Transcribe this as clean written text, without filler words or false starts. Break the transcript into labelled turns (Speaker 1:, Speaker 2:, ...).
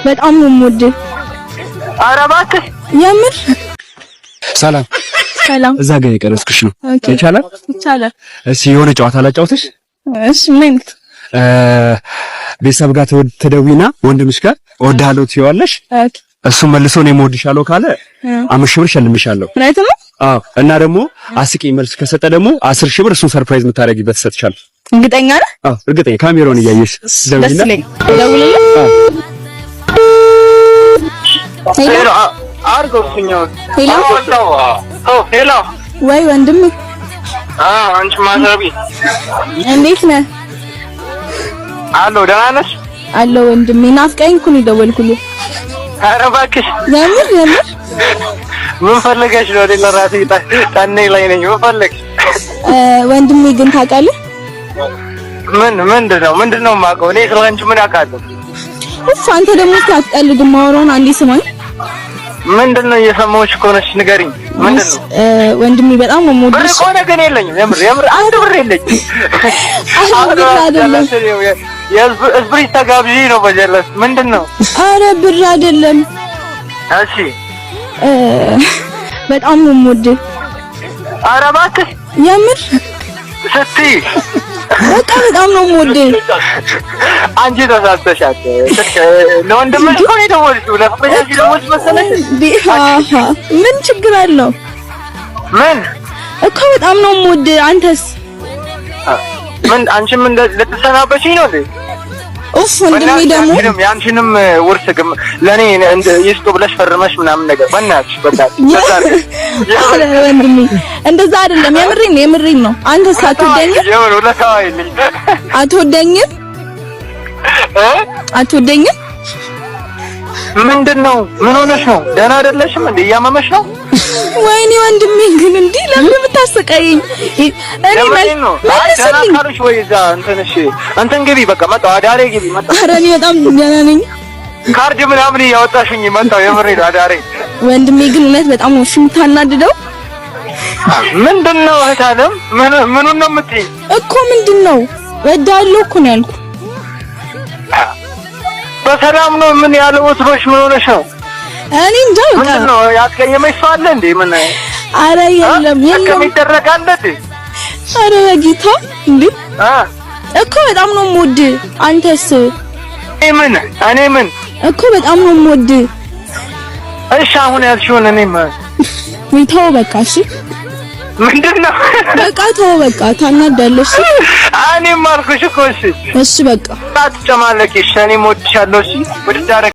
Speaker 1: በጣም ነው የምወድህ።
Speaker 2: ኧረ እባክህ
Speaker 1: የምር
Speaker 3: ሰላም እዛ ጋር የቀረስኩሽ ነው። ይቻላል? እሺ የሆነ ጨዋታ ላጫውትሽ?
Speaker 1: እሺ ምን?
Speaker 3: ቤተሰብ ጋር ተደዊና ወንድምሽ ጋር እወድሃለሁ ትይዋለሽ። እሱ መልሶ እኔም እወድሻለሁ ካለ 5,000 ብር ሸልምሻለሁ።
Speaker 1: right ነው?
Speaker 3: አዎ። እና ደግሞ አስቂኝ መልስ ከሰጠ ደግሞ 10,000 ብር እሱን ሰርፕራይዝ የምታደርጊበት ሰጥቻለሁ።
Speaker 1: እርግጠኛ ነህ?
Speaker 3: አዎ እርግጠኛ። ካሜራውን እያየሽ ደውልና
Speaker 1: ደውልልኝ።
Speaker 2: ሄሎ አርጎኛው ሄሎ
Speaker 1: ወይ ወንድም
Speaker 2: አንቺ ማዘርቢ
Speaker 1: እንዴት ነህ?
Speaker 2: አሎ ደህና ነሽ?
Speaker 1: አሎ ወንድሜ ናፍቀኝ እኮ ነው የደወልኩልህ።
Speaker 2: ኧረ እባክሽ
Speaker 1: የምር
Speaker 2: ምን ፈልገሽ ነው? ለራሴ ጠኔ ላይ ነኝ። ምን ፈልገሽ?
Speaker 1: ወንድሜ ግን ታውቃለህ?
Speaker 2: ምንድነው የማውቀው? እኔ ስለአንቺ ምን አውቃለሁ?
Speaker 1: እፍ አንተ ደግሞ ታትቀልድ። ማወራውን አንዴ ስማኝ። ምንድነው
Speaker 2: እየሰማሁሽ እኮ ነሽ? ንገሪኝ። ምንድነው?
Speaker 1: ወንድሜ በጣም ነው የምወድሽ።
Speaker 2: ብር እኮ ግን የለኝም። የምር አንድ ብር የለኝም።
Speaker 1: አይደለም
Speaker 2: የእስብሪት ተጋብዢ ነው በጀለስ። ምንድነው?
Speaker 1: አረ ብር አይደለም።
Speaker 2: እሺ
Speaker 1: በጣም ነው የምወድህ።
Speaker 2: አረ እባክህ
Speaker 1: የምር
Speaker 2: ስትይ
Speaker 1: በቃ በጣም ነው የምወድህ።
Speaker 2: አንቺ ተሳስተሻል። ለወንድምሽ እኮ ነው የደወልሽው። ለፍቅረኛሽ ደወልሽ መሰለሽ?
Speaker 1: ምን ችግር አለው?
Speaker 2: ምን
Speaker 1: እኮ በጣም ነው የምወድህ። አንተስ?
Speaker 2: አንቺም ልትሰናበችኝ ነው እንዴ?
Speaker 1: ኡፍ ወንድሜ ደግሞ
Speaker 2: ያንቺንም ውርስ ለኔ ይስጡ ብለሽ ፈርመሽ ምናምን ነገር በእናትሽ
Speaker 1: ወንድሜ እንደዛ አይደለም። የምሬን ነው። አንተስ አትወደኝም? አትወደኝም?
Speaker 2: ምንድነው? ምን ሆነሽ ነው? ደህና አይደለሽም እንዴ? እያመመሽ ነው?
Speaker 1: ወይኔ ወንድሜ ግን እንዴ ለምን የምታሰቃየኝ? እኔ
Speaker 2: ደህና ካልሽ ወይ እዛ እንትን ግቢ፣ በቃ መጣሁ። አዳሬ ግቢ መጣሁ።
Speaker 1: ኧረ እኔ በጣም ደህና ነኝ።
Speaker 2: ካርድ ምናምን እያወጣሽኝ መጣሁ። የምሬን አዳሬ።
Speaker 1: ወንድሜ ግን እውነት በጣም ነው የምታናድደው።
Speaker 2: ምንድነው? እህታለም ምኑን ነው የምትይኝ
Speaker 1: እኮ? ምንድነው? እወድሃለሁ እኮ ነው ያልኩህ።
Speaker 2: በሰላም ነው? ምን ያለው ወስሮሽ? ምን ሆነሽ ነው?
Speaker 1: እኔ እንጃ።
Speaker 2: ምንድነው? ያስቀየመሽ ሰው አለ እንዴ? ምን?
Speaker 1: አረ የለም
Speaker 2: ከሚደረጋል እንዴ?
Speaker 1: አረ በጌታ እንዴ እኮ በጣም ነው የምወድህ። አንተስ?
Speaker 2: እኔ ምን
Speaker 1: እኮ በጣም ነው የምወድህ።
Speaker 2: እሺ አሁን ያልሽውን እኔ
Speaker 1: ተው በቃ። እሺ
Speaker 2: ምንድነው?
Speaker 1: በቃ ተው በቃ። ታናዳለሽ።
Speaker 2: እኔም አልኩሽ እኮ። እሺ
Speaker 1: በቃ
Speaker 2: አትጨማለቂ። እሺ እኔም እወድሻለሁ። እሺ ወደ